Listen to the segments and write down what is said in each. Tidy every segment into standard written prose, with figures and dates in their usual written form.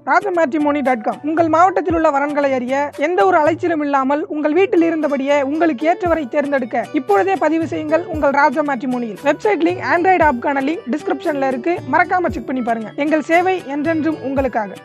ராஜமேட்ரிமோனி.com உங்கள் மாவட்டத்தில் உள்ள வரன்களை அறிய எந்த ஒரு அலைச்சலும் இல்லாமல் உங்கள் வீட்டில் இருந்தபடியே உங்களுக்கு ஏற்றவரை தேர்ந்தெடுக்க இப்பொழுதே பதிவு செய்யுங்கள் உங்கள் ராஜமேட்ரிமோனியில். வெப்சைட் லிங்க், ஆண்ட்ராய்டு ஆப்கான லிங்க் டிஸ்கிரிப்ஷன்ல இருக்கு. மறக்காம செக் பண்ணி பாருங்க. எங்கள் சேவை என்றென்றும் உங்களுக்காக.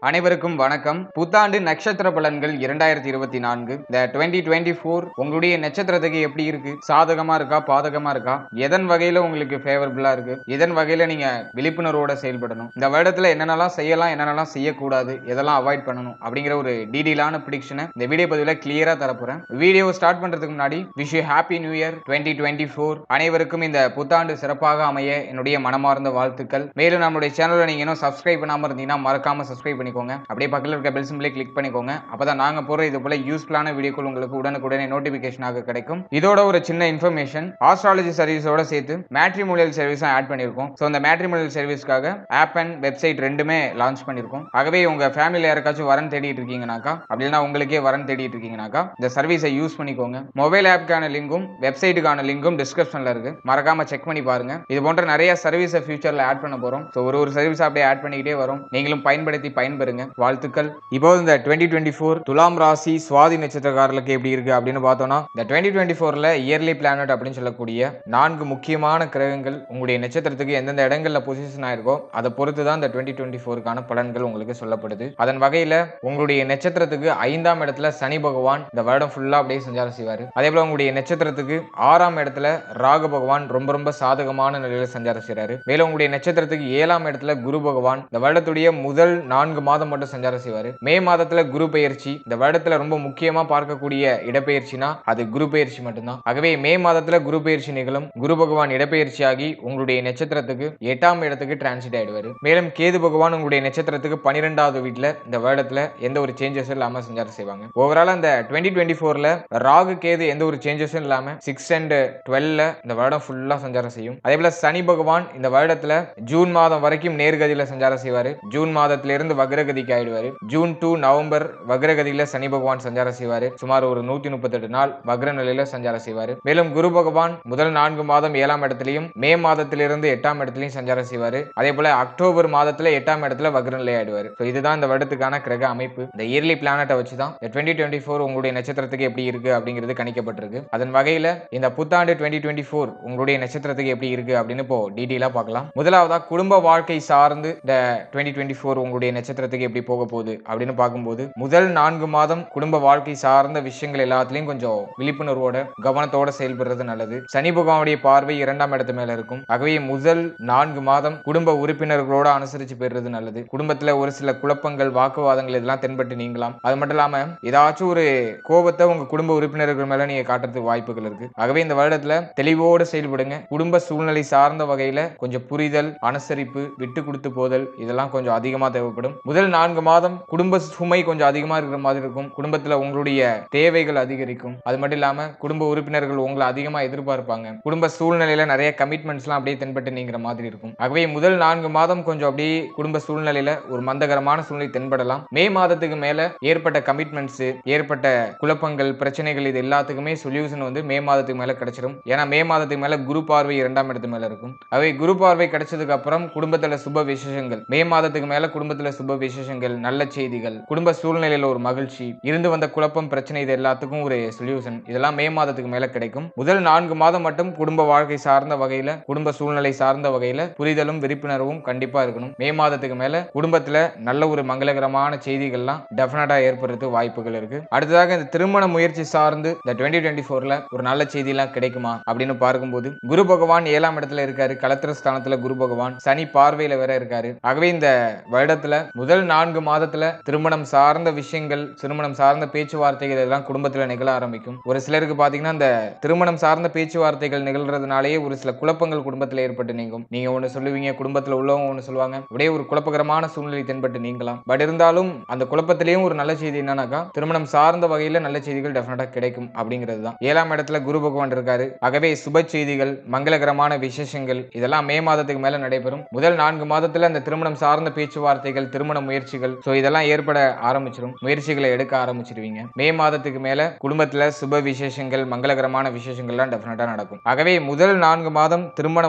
அனைவருக்கும் வணக்கம். புத்தாண்டு நட்சத்திர பலன்கள் 2024 இந்த 2024 உங்களுடைய நட்சத்திரத்துக்கு எப்படி இருக்கு? சாதகமா இருக்கா, பாதகமா இருக்கா? எதன் வகையில உங்களுக்கு ஃபேவரபிளா இருக்கு? எதன் வகையில நீங்க விழிப்புணர்வோட செயல்படணும்? இந்த வருடத்துல என்னென்னலாம் செய்யலாம், என்னென்னலாம் செய்யக்கூடாது, எதெல்லாம் அவாய்ட் பண்ணணும் அப்படிங்கிற ஒரு டீடெயிலான ப்ரிடிக்ஷனை இந்த வீடியோ பதிவுல கிளியரா தரப்போறேன். வீடியோ ஸ்டார்ட் பண்றதுக்கு முன்னாடி wish you happy new year 2024. அனைவருக்கும் இந்த புத்தாண்டு சிறப்பாக அமைய என்னுடைய மனமார்ந்த வாழ்த்துக்கள். மேலும் நம்மளுடைய சேனலை நீங்க இன்னும் சப்ஸ்கிரைப் பண்ணாம இருந்தீங்கன்னா மறக்காம சப்ஸ்கிரைப் பண்ணி அப்படியே பக்கத்துல இருக்க பெல் சிம்பலை கிளிக் பண்ணிக்கோங்க. அப்பதான் நாங்க போற இது போல யூஸ்ஃபுல்லான வீடியோக்கள் உங்களுக்கு உடனுக்குடனே நோட்டிபிகேஷனாக கிடைக்கும். இதோட ஒரு சின்ன இன்ஃபர்மேஷன், ஆஸ்ட்ராலஜி சர்வீஸோட சேர்த்து மேட்ரிமோனியல் சர்வீஸும் ஆட் பண்ணிருக்கோம். ஸோ இந்த மேட்ரிமோனியல் சர்வீஸ்க்காக ஆப் அண்ட் வெப்சைட் ரெண்டுமே லான்ச் பண்ணிருக்கோம். ஆகவே உங்க ஃபேமிலியில் யாருக்காச்சும் வரன் தேடிட்டு இருக்கீங்கன்னாக்கா, அப்படின்னா உங்களுக்கே வரன் தேடிட்டு இருக்கீங்கன்னாக்கா இந்த சர்வீஸை யூஸ் பண்ணிக்கோங்க. மொபைல் ஆப்க்கான லிங்கும் வெப்சைட்டுக்கான லிங்கும் டிஸ்கிரிப்ஷன்ல இருக்கு. மறக்காம செக் பண்ணி பாருங்க. இது போன்ற நிறைய சர்வீஸை ஃபியூச்சர்ல ஆட் பண்ண போறோம். ஸோ ஒரு சர்வீஸ் அப்படியே ஆட் பண்ணிக்கிட்டே வரும். நீங்களும் பயன்படுத்தி பயன்பெறுங்க. வாழ்த்துக்கள். இப்போ இந்த 2024 துலாம் ராசி சுவாதி நட்சத்திரக்காரர்களுக்கு எப்படி இருக்கு அப்படின்னு பார்த்தோம்னா, இந்த 2024ல இயர்லி பிளானட் அப்படின்னு சொல்லக்கூடிய 4 முக்கியமான கிரகங்கள் உங்களுடைய நட்சத்திரத்துக்கு எந்தெந்த இடங்கள்ல பொசிஷன் ஆயிருக்கோ அதை பொறுத்து தான் இந்த 2024க்கான பலன்கள் உங்களுக்கு சொல்லப்படுது. அதன் வகையில உங்களுடைய நட்சத்திரத்துக்கு 5ஆம் இடத்துல சனி பகவான் இந்த வருடம் ஃபுல்லா அப்படியே சஞ்சாரம் செய்வாரு. அதே போல உங்களுடைய நட்சத்திரத்துக்கு 6ஆம் இடத்துல ராகு பகவான் ரொம்ப சாதகமான நிலையில சஞ்சாரம் செய்றாரு. மேலும் உங்களுடைய நட்சத்திரத்துக்கு 7ஆம் இடத்துல குரு பகவான் இந்த வருடத்துடைய முதல் 4 மாதம் மட்டும் சஞ்சாரம் செய்வாரு. மே மாதத்துல குரு பெயர்ச்சி, இந்த வருடத்துல ரொம்ப முக்கியமா பார்க்கக்கூடிய இடப்பெயர்ச்சினா அது குரு பெயர்ச்சி மட்டும்தான். ஆகவே மே மாதத்துல குரு பெயர்ச்சி நிகழும். குரு பகவான் இடப்பெயர்ச்சியாகி உங்களுடைய நட்சத்திரத்துக்கு 8ஆம் இடத்துக்கு டிரான்சிட் ஆயிடுவாரு. மேலும் கேது பகவான் உங்களுடைய நட்சத்திரத்துக்கு 12வது வீட்டுல இந்த வருடத்துல எந்த ஒரு சேஞ்சஸும் இல்லாம சஞ்சாரம் செய்வாங்க. ஓவரால் இந்த 2024ல ராகு கேது எந்த ஒரு சேஞ்சஸும் இல்லாம 6 and 12ல இந்த வருடம் ஃபுல்லா சஞ்சாரம் செய்யும். அதே போல சனி பகவான் இந்த வருடத்துல ஜூன் மாதம் வரைக்கும் நேர்கதியில சஞ்சாரம் செய்வாரு. ஜூன் மாதத்திலிருந்து வக்ரகதிக்கு ஆயிடுவாரு. ஜூன் டு நவம்பர் வக்ரகதியில சனி பகவான் சஞ்சாரம் செய்வாரு. சுமார் ஒரு 138 நாள் வக்ர நிலையில சஞ்சாரம் செய்வாரு. மேலும் குரு பகவான் முதல் 4 மாதம் 7ஆம் இடத்திலையும் மே மாதத்திலிருந்து 8ஆம் இடத்திலையும் சஞ்சாரம் செய்வாரு. அதே போல அக்டோபர் மாதத்துல 8ஆம் இடத்துல வக்ர நிலை ஆயிடுவாரு. இதுதான் இந்த வருடத்துக்கான கிரக அமைப்பு. இந்த இயர்லி பிளானட்டை வச்சுதான் 2024 உங்களுடைய நட்சத்திரத்துக்கு எப்படி இருக்கு அப்படிங்கிறது கணிக்கப்பட்டிருக்கு. அதன் வகையில இந்த புத்தாண்டு 2024 உங்களுடைய நட்சத்திரத்துக்கு எப்படி இருக்கு அப்படின்னு இப்போ டீடைலா பார்க்கலாம். முதலாவதா குடும்ப வாழ்க்கை சார்ந்து இந்த 2024 உங்களுடைய நட்சத்திரத்துக்கு எப்படி போக போகுது அப்படின்னு பார்க்கும்போது, முதல் 4 மாதம் குடும்ப வாழ்க்கை சார்ந்த விஷயங்கள் எல்லாத்துலயும் கொஞ்சம் விழிப்புணர்வோட கவனத்தோட செயல்படுறது நல்லது. சனி பகவானுடைய பார்வை 2ஆம் இடத்து மேல இருக்கும். ஆகவே முதல் 4 மாதம் குடும்ப உறுப்பினர்களோட அனுசரிச்சு பெறுறது நல்லது. குடும்பத்துல ஒரு சில குழப்பங்கள், வாக்குவாதங்கள் இதெல்லாம் தென்பட்டு நீங்களாம். அது மட்டும் இல்லாம ஏதாச்சும் ஒரு கோபத்தை உங்க குடும்ப உறுப்பினர்கள் மேல நீங்க காட்டுறதுக்கு வாய்ப்புகள் இருக்கு. ஆகவே இந்த வருடத்துல தெளிவோடு செயல்படுங்க. குடும்ப சூழ்நிலை சார்ந்த வகையில கொஞ்சம் புரிதல், அனுசரிப்பு, விட்டு கொடுத்து போதல் இதெல்லாம் கொஞ்சம் அதிகமா தேவைப்படும். முதல் 4 மாதம் குடும்ப சுமை கொஞ்சம் அதிகமா இருக்கிற மாதிரி இருக்கும். குடும்பத்துல உங்களுடைய தேவைகள் அதிகரிக்கும். அது மட்டும் இல்லாம குடும்ப உறுப்பினர்கள் உங்களை அதிகமா எதிர்பார்ப்பாங்க. குடும்ப சூழ்நிலையில நிறைய கமிட்மெண்ட்ஸ் எல்லாம் அப்படியே தென்பட்டு நீங்கிற மாதிரி இருக்கும். ஆகவே முதல் 4 மாதம் கொஞ்சம் அப்படியே குடும்ப சூழ்நிலையில ஒரு மந்தகரமான சூழ்நிலை தென்படலாம். மே மாதத்துக்கு மேல ஏற்பட்ட கமிட்மெண்ட்ஸ், ஏற்பட்ட குழப்பங்கள், பிரச்சனைகள் இது எல்லாத்துக்குமே சொல்யூஷன் வந்து மே மாதத்துக்கு மேல கிடைச்சிடும். ஏன்னா மே மாதத்துக்கு மேல குரு பார்வை 2ஆம் இடத்து மேல இருக்கும். ஆகவே குரு பார்வை கிடைச்சதுக்கு அப்புறம் குடும்பத்துல சுப விசேஷங்கள், மே மாதத்துக்கு மேல குடும்பத்துல சுப விசேஷங்கள், நல்ல செய்திகள், குடும்ப சூழ்நிலையில ஒரு மகிழ்ச்சி, இருந்து வந்த குழப்பம், பிரச்சனை இது எல்லாத்துக்கும் ஒரு சொல்யூஷன் இதெல்லாம் மே மாதத்துக்கு மேல கிடைக்கும். முதல் 4 மாதம் மட்டும் குடும்ப வாழ்க்கை சார்ந்த வகையில, குடும்ப சூழ்நிலை சார்ந்த வகையில புரிதலும் விழிப்புணர்வும் கண்டிப்பா இருக்கணும். மே மாதத்துக்கு மேல குடும்பத்துல நல்ல ஒரு மங்களகரமான செய்திகள்லாம் டெஃபினட்டா ஏற்படுறது வாய்ப்புகள் இருக்கு. அடுத்ததாக இந்த திருமண முயற்சி சார்ந்து இந்த 2024ல ஒரு நல்ல செய்தி எல்லாம் கிடைக்குமா அப்படின்னு பார்க்கும்போது, குரு பகவான் 7ஆம் இடத்துல இருக்காரு. களத்திர ஸ்தானத்துல குரு பகவான் சனி பார்வையில வேற இருக்காரு. ஆகவே இந்த வருடத்துல முதல் 4 மாதத்துல திருமணம் சார்ந்த விஷயங்கள், திருமணம் சார்ந்த பேச்சுவார்த்தைகள் எல்லாம் குடும்பத்துல நிகழ ஆரம்பிக்கும். ஒரு சிலருக்கு பாத்தீங்கன்னா இந்த திருமணம் சார்ந்த பேச்சுவார்த்தைகள் நிகழ்றதுனாலேயே ஒரு சில குழப்பங்கள் குடும்பத்துல ஏற்பட்டு நீங்கும். நீங்க ஒண்ணு சொல்லுவீங்க, குடும்பத்துல உள்ளவங்க ஒண்ணு சொல்லுவாங்க. அப்படியே ஒரு குழப்பகரமான சூழ்நிலை தென்பட்டு நீங்கலாம். பட் இருந்தாலும் அந்த குழப்பத்திலேயும் ஒரு நல்ல செய்தி என்னன்னாக்கா, திருமணம் சார்ந்த வகையில நல்ல செய்திகள் டெஃபினட்டா கிடைக்கும் அப்படிங்கிறது தான். 7ஆம் இடத்துல குரு பகவான் இருக்காரு. ஆகவே சுப செய்திகள், மங்களகரமான விசேஷங்கள் இதெல்லாம் மே மாதத்துக்கு மேல நடைபெறும். முதல் 4 மாதத்துல அந்த திருமணம் சார்ந்த பேச்சுவார்த்தைகள், திருமண முயற்சிகள் இதெல்லாம் ஏற்பட ஆரம்பிச்சிடும். முயற்சிகளை எடுக்க ஆரம்பிச்சிருவீங்க. மே மாதத்துக்கு மேல குடும்பத்துல சுப விசேஷங்கள், மங்களகரமான விசேஷங்கள்லாம் டெஃபினட்டா நடக்கும். ஆகவே முதல் 4 மாதம் திருமண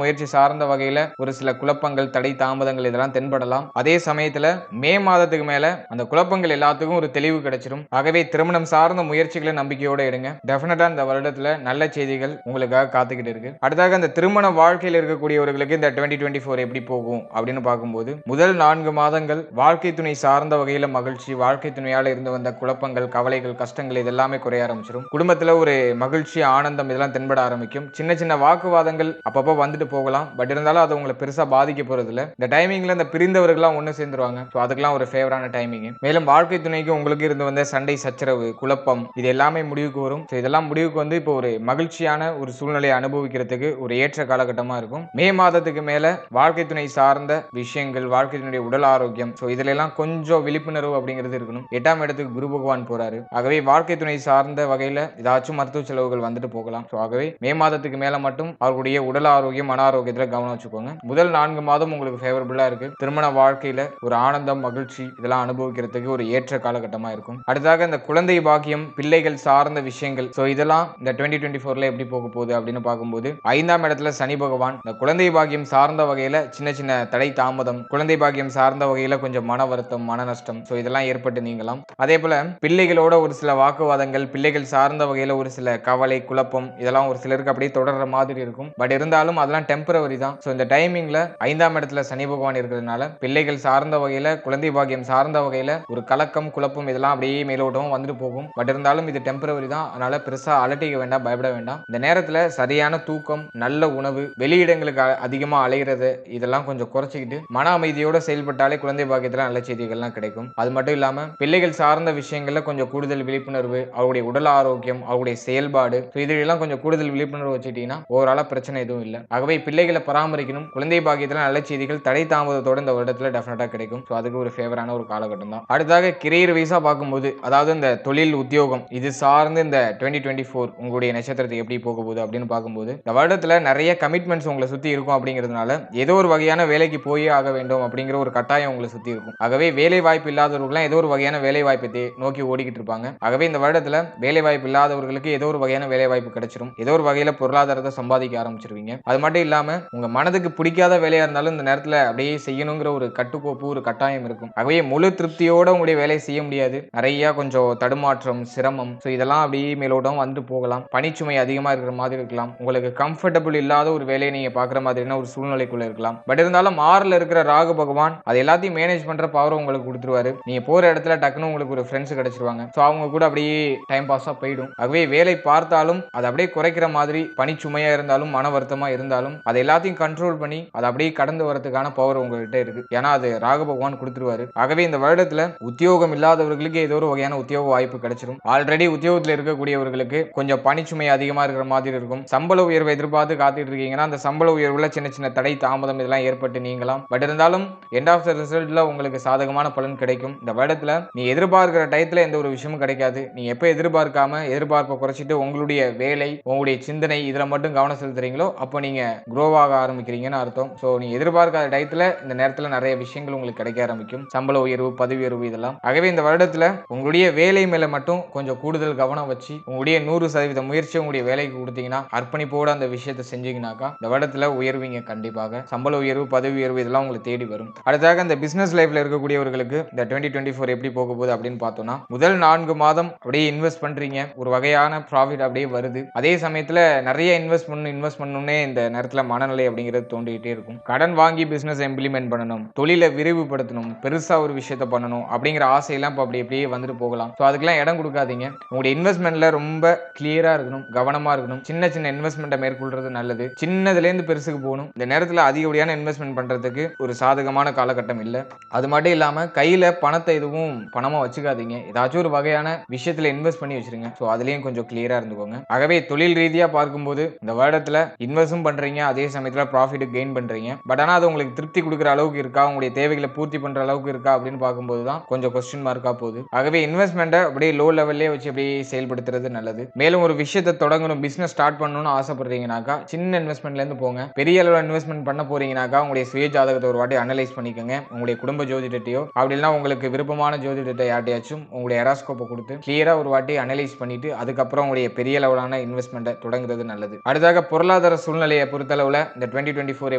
முயற்சி சார்ந்த வகையில ஒரு சில குழப்பங்கள், தடை, தாமதங்கள் இதெல்லாம் தென்படலாம். அதே சமயத்துல மே மாதத்துக்கு மேல அந்த குழப்பங்கள் எல்லாத்துக்கும் ஒரு தெளிவு கிடைச்சிடும். ஆகவே திருமணம் சார்ந்த முயற்சிகளை நம்பிக்கையோட எடுங்க. டெஃபினட்டா இந்த வருடத்துல நல்ல செய்திகள் உங்களுக்காக காத்துக்கிட்டு இருக்கு. அடுத்தாக அந்த திருமண வாழ்க்கையில் இருக்கக்கூடியவர்களுக்கு இந்த 2024 எப்படி போகும் அப்படின்னு பார்க்கும்போது, முதல் 4 மாதங்கள் வாழ்க்கை துணை சார்ந்த வகையில மகிழ்ச்சி, வாழ்க்கை துணையால இருந்து வந்த குழப்பங்கள், கவலைகள், கஷ்டங்கள் இதெல்லாமே குறைய ஆரம்பிச்சிடும். குடும்பத்துல ஒரு மகிழ்ச்சி, ஆனந்தம் இதெல்லாம் தென்பட ஆரம்பிக்கும். சின்ன சின்ன வாக்குவாதங்கள் அப்பப்போ வந்துட்டு போகலாம். பட் இருந்தாலும் அது உங்களை பெருசா பாதிக்க போறது இல்ல. இந்த டைமிங்ல இந்த பிரிந்தவர்கள்லாம் ஒண்ணு சேர்ந்துருவாங்க. அதுக்கெல்லாம் ஒரு ஃபேவரான டைமிங். மேலும் வாழ்க்கை துணைக்கு உங்களுக்கு இருந்து வந்த சண்டை, சச்சரவு, குழப்பம் இது எல்லாமே முடிவுக்கு வரும். இதெல்லாம் முடிவுக்கு வந்து இப்போ ஒரு மகிழ்ச்சியான ஒரு சூழ்நிலையை அனுபவிக்கிறதுக்கு ஒரு ஏற்ற காலகட்டமா இருக்கும். மே மாதத்துக்கு மேல வாழ்க்கை துணை சார்ந்த விஷயங்கள், வாழ்க்கை துணையுடைய உடல் ஆரோக்கியம் இதுல எல்லாம் கொஞ்சம் விழிப்புணர்வு அப்படிங்கிறது இருக்கணும். 8ஆம் இடத்துக்கு குரு பகவான் போறாரு. ஆகவே வாழ்க்கை துணை சார்ந்த வகையில ஏதாச்சும் மருத்துவ செலவுகள் வந்துட்டு போகலாம். ஆகவே மே மாதத்துக்கு மேல மட்டும் அவர்களுடைய உடல் ஆரோக்கியம், மன ஆரோக்கியத்துல கவனம் வச்சுக்கோங்க. முதல் 4 மாதம் உங்களுக்கு ஃபேவரபிளா இருக்கு. திருமண வாழ்க்கையில ஒரு ஆனந்தம், மகிழ்ச்சி இதெல்லாம் அனுபவிக்கிறதுக்கு ஒரு ஏற்ற காலகட்டமா இருக்கும். அடுத்ததாக இந்த குழந்தை பாக்கியம், பிள்ளைகள் சார்ந்த விஷயங்கள் இதெல்லாம் இந்த 2024ல எப்படி போக போகுது அப்படின்னு பார்க்கும்போது, 5ஆம் இடத்துல சனி பகவான் இந்த குழந்தை பாக்கியம் சார்ந்த வகையில சின்ன சின்ன தடை, தாமதம், குழந்தை பாக்கியம் சார்ந்த வகையில கொஞ்சம் மன வருத்தம், மன நஷ்டம் இதெல்லாம் ஏற்பட்டு நீங்கலாம். அதே போல பிள்ளைகளோட ஒரு சில வாக்குவாதங்கள், பிள்ளைகள் சார்ந்த வகையில ஒரு சில கவலை, குழப்பம் இதெல்லாம் ஒரு சிலருக்கு அப்படியே தொடர்ற மாதிரி இருக்கும். பட் இருந்தாலும் அதெல்லாம் டெம்பரவரி தான். இந்த டைமிங்ல 5ஆம் இடத்துல சனி பகவான் இருக்கிறதுனால பிள்ளைகள் சார்ந்த வகையில, குழந்தை பாக்கியம் சார்ந்த வகையில ஒரு கலக்கம், குழப்பம் இதெல்லாம் அப்படியே மேலோட்டமும் வந்துட்டு போகும். பட் இருந்தாலும் இது டெம்பரவரி தான். அதனால பெருசா அலட்டிக்க வேண்டாம், பயப்பட வேண்டாம். இந்த நேரத்துல சரியான தூக்கம், நல்ல உணவு, வெளியிடங்களுக்கு அதிகமா அலைகிறது இதெல்லாம் கொஞ்சம் குறைச்சிக்கிட்டு மன அமைதியோட செயல்பட்டாலே குழந்தை பாக்கியத்துல நல்ல செய்திகள்லாம் கிடைக்கும். அது மட்டும் இல்லாம பிள்ளைகள் சார்ந்த விஷயங்கள்ல கொஞ்சம் கூடுதல் விழிப்புணர்வு, அவருடைய உடல் ஆரோக்கியம், அவருடைய செயல்பாடு இதெல்லாம் கொஞ்சம் கூடுதல் விழிப்புணர்வு வச்சுட்டீங்கன்னா ஓவராலா பிரச்சனை எதுவும் இல்லை. ஆகவே பிள்ளைகளை பராமரிக்கணும். குழந்தை பாக்கியத்துல நல்ல செய்திகள் தடை தாமதத்தோட இந்த வருடத்துல டெஃபினட்டா கிடைக்கும். அதுக்கு ஒரு ஃபேவரான ஒரு காலகட்டம் தான். அடுத்தாக கிரியர் வைஸா பார்க்கும்போது, அதாவது இந்த தொழில், உத்தியோகம் இது சார்ந்து இந்த 2024 உங்களுடைய நட்சத்திரத்துக்கு எப்படி போக போகுது அப்படின்னு பார்க்கும்போது, இந்த வருடத்துல நிறைய கமிட்மெண்ட்ஸ் உங்களை சுத்தி இருக்கும். அப்படிங்கிறதுனால ஏதோ ஒரு வகையான வேலைக்கு போயே ஆக வேண்டும் அப்படிங்கிற ஒரு கட்டாயம் உங்களை சுத்தி இருக்கும். ஆகவே வேலை வாய்ப்பு இல்லாதவர்கள் ஏதோ ஒரு வகையான வேலை வாய்ப்பை நோக்கி ஓடிக்கிட்டு இருப்பாங்க. ஆகவே இந்த வருடத்துல வேலை வாய்ப்பு இல்லாதவர்களுக்கு ஏதோ ஒரு வகையான வேலை வாய்ப்பு கிடைச்சிடும். ஏதோ ஒரு வகையில பொருளாதாரத்தை சம்பாதிக்க ஆரம்பிச்சிருவீங்க. அது மட்டும் இல்லாம உங்க மனதுக்கு பிடிக்காத வேலையா இருந்தாலும் இந்த நேரத்துல அப்படியே செய்யணுங்கிற ஒரு கட்டுக்கோப்பு, ஒரு கட்டாயம் இருக்கும். ஆகவே முழு திருப்தியோட உங்களுடைய வேலையை செய்ய முடியாது. நிறைய கொஞ்சம் தடுமாற்றம், சிரமம் இதெல்லாம் அப்படியே மேலோட்டம் வந்துட்டு போகலாம். பணிச்சுமை அதிகமா இருக்கிற மாதிரி இருக்கலாம். உங்களுக்கு கம்ஃபர்டபுள் இல்லாத ஒரு வேலையை நீங்க பாக்குற மாதிரியான ஒரு சூழ்நிலைக்குள்ள இருக்கலாம். பட் இருந்தாலும் 6ல இருக்கிற ராகு பகவான் அது எல்லாத்தையும் மேனேஜ் பண்ற பவர் உங்களுக்கு கொடுத்துருவாரு. நீங்க போற இடத்துல டக்குன்னு உங்களுக்கு ஒரு ஃப்ரெண்ட்ஸ் கிடைச்சிருவாங்க. அவங்க கூட அப்படியே டைம் பாஸா போயிடும். ஆகவே வேலை பார்த்தாலும் அதை அப்படியே குறைக்கிற மாதிரி, பணிச்சுமையா இருந்தாலும், மன வருத்தமா இருந்தாலும் அதை எல்லாத்தையும் கண்ட்ரோல் பண்ணி அதை அப்படியே கடந்து வரதுக்கான பவர் உங்ககிட்ட இருக்கு. ஏன்னா அது ராகு பகவான் கொடுத்துருவாரு. ஆகவே இந்த வருடத்துல உத்தியோகம் இல்லாதவர்களுக்கு ஏதோ ஒரு வகையான உத்தியோக வாய்ப்பு கிடைச்சிடும். ஆல்ரெடி உத்தியோகத்தில் இருக்கக்கூடியவர்களுக்கு கொஞ்சம் பணிச்சுமை அதிகமா இருக்கிற மாதிரி இருக்கும். சம்பள உயர்வை எதிர்பார்த்து காத்துட்டு இருக்கீங்கன்னா அந்த சம்பள உயர்வுல சின்ன சின்ன தடை, தாமதம் இதெல்லாம் ஏற்பட்டு நீங்கலாம். பட் இருந்தாலும் எண்ட் ஆஃப் த ரிசல்ட்ல உங்களுக்கு சாதகமான பலன் கிடைக்கும். இந்த வருடத்துல நீ எதிர்பார்க்கிற டயத்துல எந்த ஒரு விஷயமும் கிடைக்காது. நீ எப்ப எதிர்பார்ப்பை குறைச்சிட்டு உங்களுடைய வேலை, உங்களுடைய சிந்தனை இதுல மட்டும் கவனம் செலுத்துறீங்களோ அப்போ நீங்க க்ரோவாக ஆரம்பிக்கிறீங்கன்னு அர்த்தம். நீ எதிர்பார்க்காத டயத்துல இந்த நேரத்துல நிறைய விஷயங்கள் உங்களுக்கு கிடைக்க ஆரம்பிக்கும். சம்பள உயர்வு, பதவி உயர்வு இதெல்லாம். ஆகவே இந்த வருடத்துல உங்களுடைய வேலை மேல மட்டும் கொஞ்சம் கூடுதல் கவனம் வச்சு உங்களுடைய 100% முயற்சி உங்களுடைய வேலைக்கு கொடுத்தீங்கன்னா, அர்ப்பணிப்போட அந்த விஷயத்தை செஞ்சீங்கன்னாக்கா இந்த வருடத்துல உயர்வீங்க. கண்டிப்பாக சம்பள உயர்வு, பதவி உயர்வு இதெல்லாம் உங்களுக்கு தேடி வரும். அடுத்ததாக இந்த பிசினஸ் லைஃப்ல இருக்கக்கூடியவர்களுக்கு இந்த 2024 எப்படி போக போகுது அப்படின்னு பார்த்தோம்னா, முதல் 4 மாதம் அப்படியே இன்வெஸ்ட் பண்றீங்க, ஒரு வகையான ப்ராஃபிட் அப்படியே வருது. அதே சமயத்துல நிறைய இன்வெஸ்ட் பண்ணணும்னே இந்த நேரத்துல மனநிலை அப்படிங்கிறது தோண்டிக்கிட்டே இருக்கும். கடன் வாங்கி பிசினஸ் இம்ப்ளிமெண்ட் பண்ணணும், தொழிலை விரிவுபடுத்தணும், பெருசா ஒரு விஷயத்த பண்ணணும் அப்படிங்கிற ஆசையெல்லாம் இப்போ அப்படியே வந்துட்டு போகலாம். அதுக்கெல்லாம் இடம் கொடுக்காதீங்க. உங்களுடைய இன்வெஸ்ட்மெண்ட்ல ரொம்ப கிளியரா இருக்கணும், கவனமா இருக்கணும். சின்ன சின்ன இன்வெஸ்ட்மெண்ட்டை மேற்கொள்றது நல்லது. சின்னதுல இருந்து பெருசுக்கு போகணும். இந்த நேரத்துல அதிகப்படியான இன்வெஸ்ட்மெண்ட் பண்றதுக்கு ஒரு சாதகமான காலகட்டம் இல்ல. அது மட்டும் இல்லாம கையில பணத்தை எதுவும் பணமா வச்சுக்காதீங்க. ஏதாச்சும் ஒரு வகையான விஷயத்துல இன்வெஸ்ட் பண்ணி வச்சிருங்க. அதுலயும் கொஞ்சம் கிளியரா இருந்துக்கோங்க. ஆகவே தொழில் ரீதியா பார்க்கும்போது இந்த வருடத்துல இன்வெஸ்டும் பண்றீங்க, அதே சமயத்துல ப்ராஃபிட் கெயின் பண்றீங்க. பட் ஆனா அது உங்களுக்கு திருப்தி கொடுக்குற அளவுக்கு இருக்கா, உங்களுடைய தேவைகளை பூர்த்தி பண்ற அளவுக்கு இருக்கா அப்படின்னு பார்க்கும்போது தான் கொஞ்சம் கொஸ்டின் மார்க்கா போகுது. ஆகவே இன்வெஸ்ட்மெண்ட்டை அப்படியே லோ லெவல்லே வச்சு அப்படியே செயல்படுத்துறது நல்லது. மேலும் ஒரு விஷயத்தை தொடங்கணும், பிசினஸ் ஸ்டார்ட் பண்ணணும்னு ஆசைப்படுறீங்கன்னாக்கா சின்ன இன்வெஸ்ட்மெண்ட்ல இருந்து போங்க. பெரிய அளவில் இன்வெஸ்ட்மெண்ட் பண்ண போறீங்கன்னாக்கா உங்களுடைய சுய ஜாதகத்தை ஒரு வாட்டி அனலைஸ் பண்ணிக்கோங்க. பண்ணுங்க. உங்களுடைய குடும்ப ஜோதிடத்தையோ அப்படி இல்லைன்னா உங்களுக்கு விருப்பமான ஜோதிடத்தை யார்ட்டையாச்சும் உங்களுடைய எராஸ்கோப்பை கொடுத்து கிளியரா ஒரு வாட்டி அனலைஸ் பண்ணிட்டு அதுக்கப்புறம் உங்களுடைய பெரிய லெவலான இன்வெஸ்ட்மெண்ட்டை தொடங்குறது நல்லது. அடுத்ததாக பொருளாதார சூழ்நிலையை பொறுத்தளவுல இந்த 2024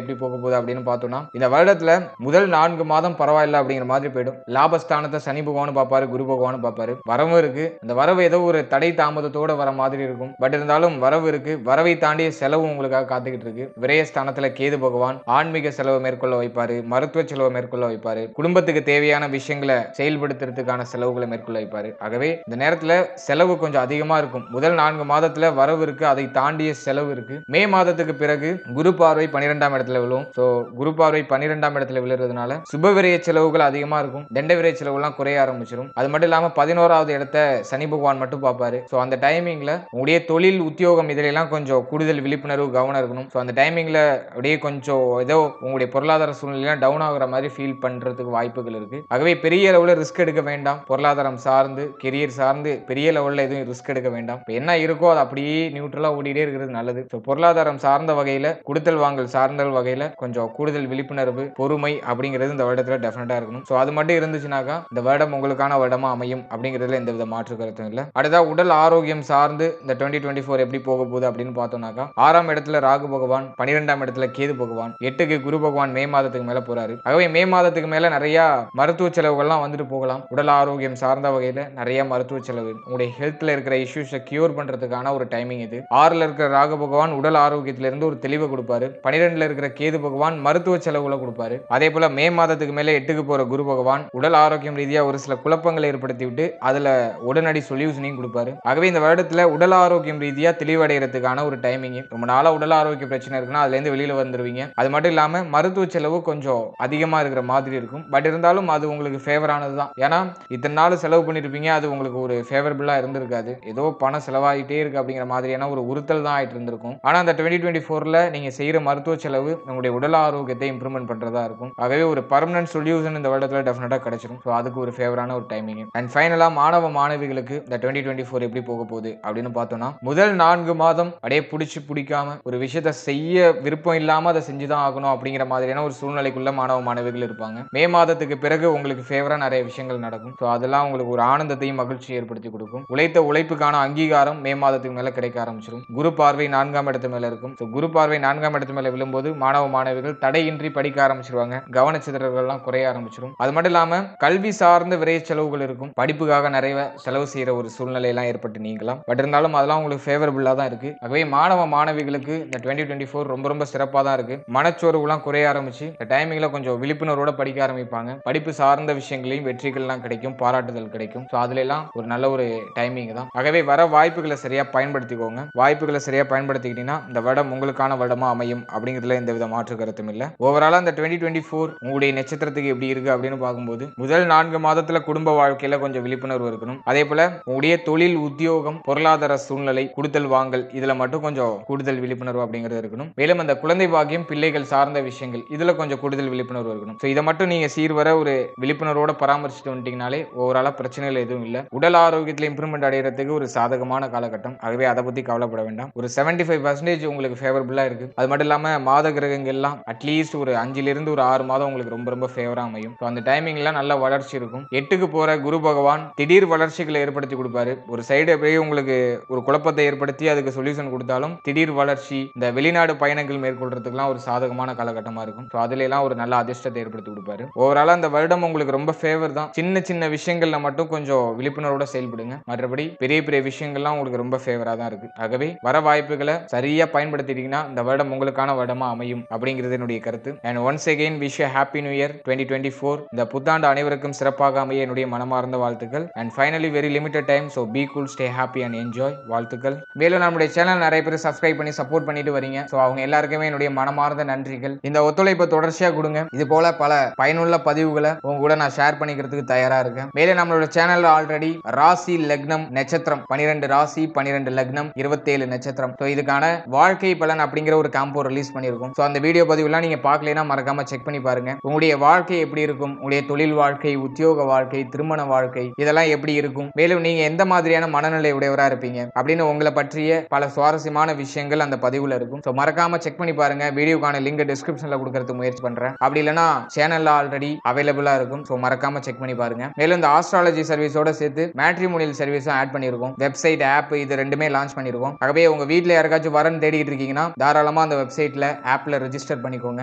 எப்படி போக போகுது அப்படின்னு பார்த்தோம்னா, இந்த வருடத்துல முதல் 4 மாதம் பரவாயில்ல அப்படிங்கிற மாதிரி போயிடும். லாபஸ்தானத்தை சனி பகவானும் பார்ப்பாரு, குரு பகவானும் பார்ப்பாரு. வரவும் இருக்கு. அந்த வரவு ஏதோ ஒரு தடை தாமதத்தோட வர மாதிரி இருக்கும். பட் இருந்தாலும் வரவு இருக்கு. வரவை தாண்டிய செலவு உங்களுக்காக காத்துக்கிட்டு இருக்கு. விரயஸ்தானத்துல கேது பகவான் ஆன்மீக செலவு மேற்கொள்ள வைப்பாரு, மருத்துவ செலவு மேற்கொள்ள வைப்பாரு, குடும்பத்துக்கு தேவையான விஷயங்களை செயல்படுத்துறதுக்கான செலவுகளை மேற்கொள்ள வைப்பாரு. ஆகவே இந்த நேரத்துல செலவு கொஞ்சம் அதிகமா இருக்கும். முதல் 4 மாதத்துல வரவு இருக்கு, அதை தாண்டிய செலவு இருக்கு. மே மாதத்துக்கு பிறகு குரு பார்வை 12ஆம் இடத்துல விழும். சோ குரு பார்வை 12ஆம் இடத்துல விழுறதுனால சுப விரய செலவுகள் அதிகமா இருக்கும். தண்ட விரய செலவுலாம் குறைய ஆரம்பிச்சிடும். அது மட்டும் இல்லாம 11வது இடத்தை சனி பகவான் மட்டும் பார்ப்பாரு. சோ அந்த டைமிங்ல உங்களுடைய தொழில் உத்தியோகம் இதெல்லாம் கொஞ்சம் கூடுதல் விழிப்புணர்வு கவனம் இருக்கணும். சோ அந்த டைமிங்ல அப்படியே கொஞ்சம் ஏதோ உங்களுடைய பொருளாதார சூழ்நிலை டவுன் ஆகுற மாதிரி ஃபீல் பண்றதுக்கு வாய்ப்புகள் இருக்கு. ஆகவே பெரிய லெவலில் ரிஸ்க் எடுக்க வேண்டாம். பொருளாதாரம் சார்ந்து கெரியர் சார்ந்து பெரிய லெவலில் எதுவும் ரிஸ்க் எடுக்க வேண்டாம். என்ன இருக்கோ அது அப்படியே நியூட்ரலா ஓடிட்டே இருக்கிறது நல்லது. பொருளாதாரம் சார்ந்த வகையில கொடுத்தல் வாங்கல் சார்ந்த வகையில கொஞ்சம் கூடுதல் விழிப்புணர்வு பொறுமை அப்படிங்கிறது இந்த வருடத்துல டெஃபினட்டா இருக்கணும். சோ அது மட்டும் இருந்துச்சுனாக்கா இந்த வருடம் உங்களுக்கான வருடமா அமையும் அப்படிங்கிறதுல எந்த வித மாற்று கருத்தும் இல்லை. அடுத்தா உடல் ஆரோக்கியம் சார்ந்து இந்த 2024 எப்படி போக போகுது அப்படின்னு பார்த்தோம்னாக்கா 6ஆம் இடத்துல ராகு பகவான், 12ஆம் இடத்துல கேது பகவான், 8க்கு குரு பகவான் மே மாதத்துக்கு மேல போறாரு. ஆகவே மே மாதத்துக்கு மேல நிறைய மருத்துவ செலவுகள்லாம் வந்துட்டு போகலாம். உடல் ஆரோக்கியம் சார்ந்த வகையில நிறைய மருத்துவ செலவு, உங்களுடைய ஹெல்த்ல இருக்கிற இஷ்யூஸை கியூர் பண்றதுக்கான ஒரு டைமிங் இது. 6ல இருக்கிற ராகு பகவான் உடல் ஆரோக்கியத்தில இருந்து ஒரு தெளிவை கொடுப்பாரு. 12ல இருக்கிற கேது பகவான் மருத்துவ செலவுகளை கொடுப்பாரு. அதே போல மே மாதத்துக்கு மேல 8க்கு போற குரு பகவான் உடல் ஆரோக்கியம் ரீதியா ஒரு சில குழப்பங்களை ஏற்படுத்தி விட்டு அதுல உடனடி சொல்யூஷனையும் கொடுப்பாரு. ஆகவே இந்த வருடத்துல உடல் ஆரோக்கியம் ரீதியா தெளிவடைகிறதுக்கான ஒரு டைமிங். ரொம்ப நாளா உடல் ஆரோக்கிய பிரச்சனை இருக்குன்னா அதுல இருந்து வெளியில வந்துருவீங்க. அது மட்டும் இல்லாம மருத்துவ செலவு கொஞ்சம் அதிகமா இருக்கிற மாதிரி இருக்கும். பட் இருந்தாலும் அது உங்களுக்கு ஃபேவரானது தான். ஏன்னா இத்தனை நாள் செலவு பண்ணிருப்பீங்க, அது உங்களுக்கு ஒரு ஃபேவரபிளா இருந்திருக்காது. ஏதோ பணம் செலவாகிட்டே இருக்கு அப்படிங்கிற மாதிரியான ஒரு உறுத்தல் தான் ஆயிட்டு இருந்திருக்கும். ஆனா அந்த 2024ல நீங்க செய்யற மருத்துவ செலவு உங்களுடைய உடல் ஆரோக்கியத்தை இம்ப்ரூவ்மெண்ட் பண்றதா இருக்கும். ஆகவே ஒரு பர்மனன்ட் சொல்யூஷன் இந்த வருடத்துல டெஃபினட்டா கிடைச்சிடும். ஸோ அதுக்கு ஒரு ஃபேவரான ஒரு டைமிங். அண்ட் ஃபைனலா மாணவ மாணவிகளுக்கு இந்த 2024 எப்படி போக போகுது அப்படின்னு பார்த்தோம்னா, முதல் 4 மாதம் அப்படியே பிடிக்காம ஒரு விஷயத்தை செய்ய விருப்பம் இல்லாம அதை செஞ்சுதான் ஆகணும் அப்படிங்கிற மாதிரியான ஒரு சூழ்நிலைக்குள்ள மாணவ மாணவிகள் இருப்பாங்க. மே மாதத்துக்கு பிறகு உங்களுக்கு ஃபேவரா நிறைய விஷயங்கள் நடக்கும். ஸோ அதெல்லாம் உங்களுக்கு ஒரு ஆனந்தத்தையும் மகிழ்ச்சியை ஏற்படுத்தி கொடுக்கும். உழைத்த உழைப்புக்கான அங்கீகாரம் மே மாதத்துக்கு மேல கிடைக்க ஆரம்பிச்சிடும். குரு பார்வை 4ஆம் இடத்து மேல இருக்கும். ஸோ குரு பார்வை 4ஆம் இடத்து மேல விழும்போது மாணவ மாணவிகள் தடையின்றி படிக்க ஆரம்பிச்சிருவாங்க. கவனச்சிதறல்கள்லாம் குறைய ஆரம்பிச்சிடும். அது மட்டும் இல்லாம கல்வி சார்ந்த விரைய செலவுகள் இருக்கும். படிப்புக்காக நிறைய செலவு செய்யற ஒரு சூழ்நிலை எல்லாம் ஏற்பட்டு நீங்களாம். பட் இருந்தாலும் அதெல்லாம் உங்களுக்கு ஃபேவரபிளா தான் இருக்கு. ஆகவே மாணவ மாணவிகளுக்கு இந்த 2024 ரொம்ப ரொம்ப சிறப்பா தான் இருக்கு. மனச்சோர்வுலாம் குறைய ஆரம்பிச்சு இந்த டைமிங்ல கொஞ்சம் விழிப்புணர்வோட படிக்க ஆரம்பிப்பாங்க. படிப்பு சார்ந்த விஷயங்களையும் வெற்றிகள்லாம் கிடைக்கும், பாராட்டுதல் கிடைக்கும். ஸோ அதுல எல்லாம் ஒரு நல்ல ஒரு டைமிங் தான். ஆகவே வர வாய்ப்புகளை சரியா பயன்படுத்திக்கோங்க. வாய்ப்புகளை சரியா பயன்படுத்திக்கிட்டீங்கன்னா இந்த வருடம் உங்களுக்கான வருடமா அமையும் அப்படிங்கிறதுல எந்த வித மாற்று கருத்தும் இல்லை. ஓவராலா இந்த 2024 உங்களுடைய நட்சத்திரத்துக்கு எப்படி இருக்கு அப்படின்னு பார்க்கும்போது முதல் 4 மாதத்துல குடும்ப வாழ்க்கையில கொஞ்சம் விழிப்புணர்வு இருக்கணும். அதே போல உங்களுடைய தொழில் உத்தியோகம் பொருளாதார சூழ்நிலை கொடுத்தல் வாங்கல் இதுல மட்டும் கொஞ்சம் கூடுதல் விழிப்புணர்வு அப்படிங்கிறது இருக்கணும். மேலும் அந்த குழந்தை பாக்கியம் பிள்ளைகள் சார்ந்த விஷயங்கள் இதுல கொஞ்சம் கூடுதல் விழிப்புணர்வு இருக்கணும். ஸோ இதை மட்டும் நீங்க சீர்வர ஒரு விழிப்புணர்வோட பராமரிச்சுட்டு வந்துட்டீங்கனாலே ஓவராலா பிரச்சனைகள் எதுவும் இல்லை. உடல் ஆரோக்கியத்தில் இம்ப்ரூவ்மெண்ட் அடைகிறதுக்கு ஒரு சாதகமான காலகட்டம். ஆகவே அதை பத்தி கவலைப்பட வேண்டாம். ஒரு 75% உங்களுக்கு ஃபேவரபிளா இருக்கு. அது மட்டும் இல்லாம மாத கிரகங்கள் எல்லாம் அட்லீஸ்ட் ஒரு 5ல இருந்து ஒரு 6 மாதம் உங்களுக்கு ரொம்ப ரொம்ப ஃபேவரா அமையும். ஸோ அந்த டைமிங்ல நல்ல வளர்ச்சி இருக்கும். 8க்கு போற குரு பகவான் திடீர் வளர்ச்சிகளை ஏற்படுத்தி கொடுப்பாரு. ஒரு சைடு அப்படியே உங்களுக்கு ஒரு குழப்பத்தை ஏற்படுத்தி அதுக்கு சொல்யூஷன் கொடுத்தாலும் திடீர் வளர்ச்சி இந்த வெளிநாடு பயணங்கள் மேற்கொள்றதுக்குலாம் ஒரு சாதகமான காலகட்டமா இருக்கும். ஸோ அதுல எல்லாம் ஒரு நல்ல அதிர்ஷ்டத்தை ஏற்படுத்தி கொடுப்பாரு. ஓவராலா அந்த வருடம் உங்களுக்கு ரொம்ப ஃபேவர் தான். சின்ன சின்ன விஷயங்கள்ல மட்டும் கொஞ்சம் விழிப்புணர்வோட செயல்படுங்க. மற்றபடி பெரிய பெரிய விஷயங்கள்லாம் உங்களுக்கு ரொம்ப ஃபேவரா தான் இருக்கு. ஆகவே வர வாய்ப்புகளை சரியா பயன்படுத்திட்டீங்கன்னா இந்த வருடம் உங்களுக்கான வருடமா அமையும் அப்படிங்கிறது என்னுடைய கருத்து. And once again wish you happy new year 2024. இந்த புத்தாண்டு அனைவருக்கும் சிறப்பாக அமைய என்னுடைய மனமார்ந்த வாழ்த்துக்கள். And finally very limited time. So be cool, stay happy and enjoy. வாழ்த்துக்கள். மேலும் நம்முடைய சேனல் நிறைய பேர் சப்ஸ்கிரைப் பண்ணி சப்போர்ட் பண்ணிட்டு வரீங்க. ஸோ அவங்க எல்லாருக்குமே என்னுடைய மனமார்ந்த நன்றிகள். இந்த ஒத்துழைப்பை தொடர்ச்சியா கொடுங்க. இது போல பல பயனுள்ள பதிவுகளை உங்க கூட நான் ஷேர் பண்ணிக்கிறதுக்கு தயாரா இருக்கேன். மேலும் நம்மளோட சேனல்ல ஆல்ரெடி ராசி லக்னம் நட்சத்திரம் 12 ராசி 12 லக்னம் 27 நட்சத்திரம். ஸோ இதுக்கான வாழ்க்கை பலன் அப்படிங்கிற ஒரு காம்போ ரிலீஸ் பண்ணியிருக்கும். ஸோ அந்த வீடியோ பதிவுலாம் நீங்க பார்க்கலைன்னா மறக்காம செக் பண்ணி பாருங்க. உங்களுடைய வாழ்க்கை எப்படி இருக்கும், உங்களுடைய தொழில் வாழ்க்கை, உத்தியோக வாழ்க்கை, திருமண வாழ்க்கை இதெல்லாம் எப்படி இருக்கும், மேலும் நீங்க எந்த மாதிரியான மனநிலை உடையவரா இருப்பீங்க அப்படின்னு உங்களை பற்றிய பல சுவாரஸ்யமான விஷயங்கள் அந்த பதிவுல இருக்கும். ஸோ மறக்காம செக் பண்ணி பாருங்க. வீடியோக்கான லிங்க் டிஸ்கிரிப்ஷன்ல கொடுக்கறதுக்கு முயற்சி பண்றேன். அப்படி இல்லைன்னா சேனல்ல ஆல்ரெடி அவைலபிளா இருக்கும். ஸோ மறக்காம செக் பண்ணி பாருங்க. மேலும் இந்த ஆஸ்ட்ராலஜி சர்வீஸோட சேர்த்து மேட்ரிமோனியல் சர்வீஸும் ஆட் பண்ணியிருக்கோம். வெப்சைட், ஆப் இது ரெண்டுமே லான்ச் பண்ணிருக்கோம். ஆகவே உங்க வீட்டில் யாருக்காச்சும் வரன் தேடிட்டு இருக்கீங்கன்னா தாராளமா அந்த வெப்சைட்ல ஆப்ல ரெஜிஸ்டர் பண்ணிக்கோங்க.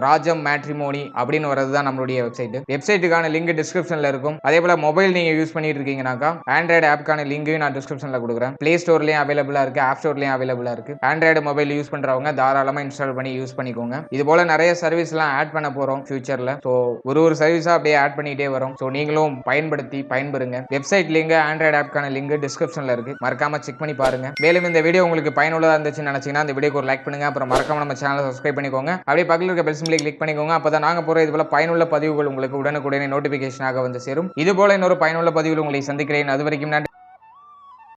ராஜம் மேட்ரிமோனி அப்படின்னு வரதுதான் நம்மளுடைய வெப்சைட். வெப்சைட்டுக்கான லிங்க் டிஸ்கிரிப்ஷன்ல இருக்கும். அதே போல மொபைல் நீங்க யூஸ் பண்ணிட்டு இருக்கீங்கன்னாக்கா ஆண்ட்ராய்டு ஆப்க்கான லிங்கையும் நான் டிஸ்கிரிப்ஷன்ல கொடுக்குறேன். பிளே ஸ்டோர்லயும் அவைலபிளா இருக்கு, ஆப் ஸ்டோர்லயும் அவைலபிளா இருக்கு. ஆண்ட்ராய்டு மொபைல் யூஸ் பண்றவங்க தாராளமா இன்ஸ்டால் பண்ணி யூஸ் பண்ணிக்கோங்க. இது போல நிறைய சர்வீஸ் எல்லாம் ஆட் பண்ண போறோம் ஃபியூச்சர்ல. ஸோ ஒரு சர்வீஸா அப்படியே ஆட் பண்ணிட்டே வரும். ஸோ நீங்களும் பயன்படுத்தி பயன்பெறுங்க. வெப்சைட் லிங்க், ஆண்ட்ராய்டு ஆப்க்கான லிங்க் டிஸ்கிரிப்ஷன்ல இருக்கு. மறக்காம செக் பண்ணி பாருங்க. மேலும் இந்த வீடியோ உங்களுக்கு பயனுள்ளதா இருந்துச்சுன்னு நினைச்சீங்கன்னா இந்த வீடியோக்கு ஒரு லைக் பண்ணுங்க. அப்புறம் மறக்காம நம்ம சேனலை சப்ஸ்கிரைப் பண்ணிக்கோங்க. அப்படியே பக்கத்தில் இருக்க பெல் சிம்பலை கிளிக் பண்ணிக்கோங்க. அப்பதான் நாங்க போற இது போல பயனுள்ள பதிவுகள் உங்களுக்கு உடனுக்குடனே நோட்டிபிகேஷனாக வந்து சேரும். இது போல இன்னொரு பயனுள்ள பதிவில் உங்களை சந்திக்கிறேன். அது வரைக்கும் நன்றி.